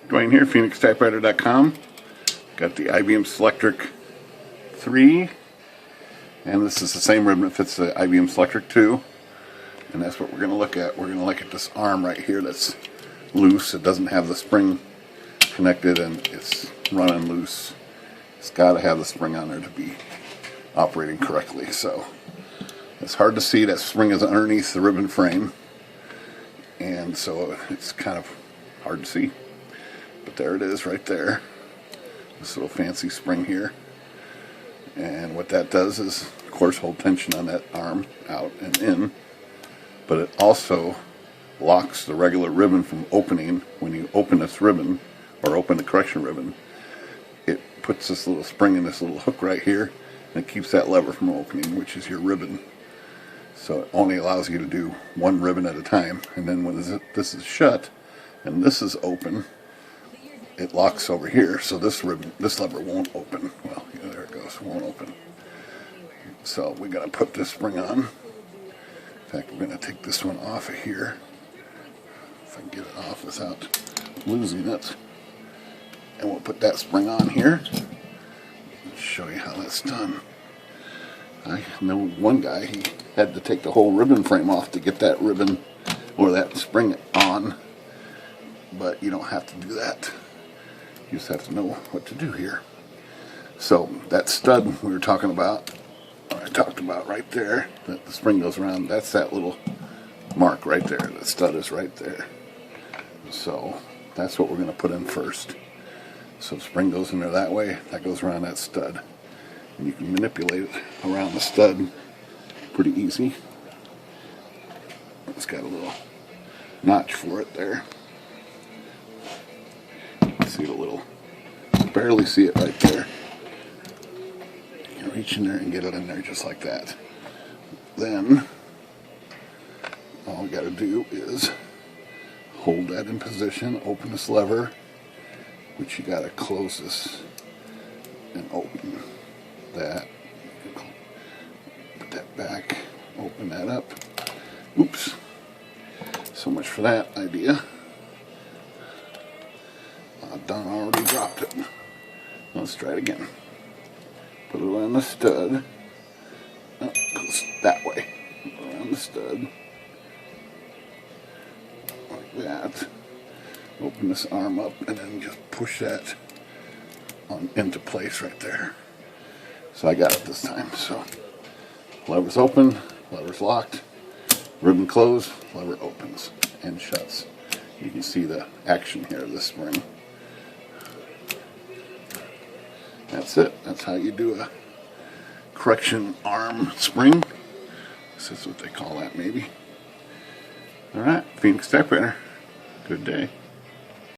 Dwayne here, PhoenixTypewriter.com. Got the IBM Selectric 3, and this is the same ribbon that fits the IBM Selectric 2, and that's what we're going to look at. We're going to look at this arm right here that's loose. It doesn't have the spring connected and it's running loose. It's got to have the spring on there to be operating correctly. So it's hard to see. That spring is underneath the ribbon frame, and so it's kind of hard to see. But there it is right there. This little fancy spring here. And what that does is, of course, hold tension on that arm out and in. But it also locks the regular ribbon from opening. When you open this ribbon, or open the correction ribbon, it puts this little spring in this little hook right here, and it keeps that lever from opening, which is your ribbon. So it only allows you to do one ribbon at a time. And then when this is shut and this is open, it locks over here, so this lever won't open. Well, yeah, there it goes, won't open. So we got to put this spring on. In fact, we're going to take this one off of here, if I can get it off without losing it. And we'll put that spring on here. Let's show you how that's done. I know one guy, he had to take the whole ribbon frame off to get that ribbon or that spring on, but you don't have to do that. You just have to know what to do here. So that stud we were talking about, or I talked about right there, that the spring goes around, that's that little mark right there. The stud is right there. So that's what we're going to put in first. So the spring goes in there that way, that goes around that stud. And you can manipulate it around the stud pretty easy. It's got a little notch for it there. See it a little, barely see it right there. You can reach in there and get it in there just like that. Then all we got to do is hold that in position, open this lever, which you got to close this and open that. Put that back, open that up. Oops. So much for that idea. I've already dropped it. Let's try it again. Put it on the stud. Oh, goes that way. Around the stud. Like that. Open this arm up and then just push that on into place right there. So I got it this time. So lever's open, lever's locked, ribbon closed, lever opens and shuts. You can see the action here of the spring. That's it. That's how you do a correction arm spring. This is what they call that, maybe. Alright, Phoenix Typewriter. Good day.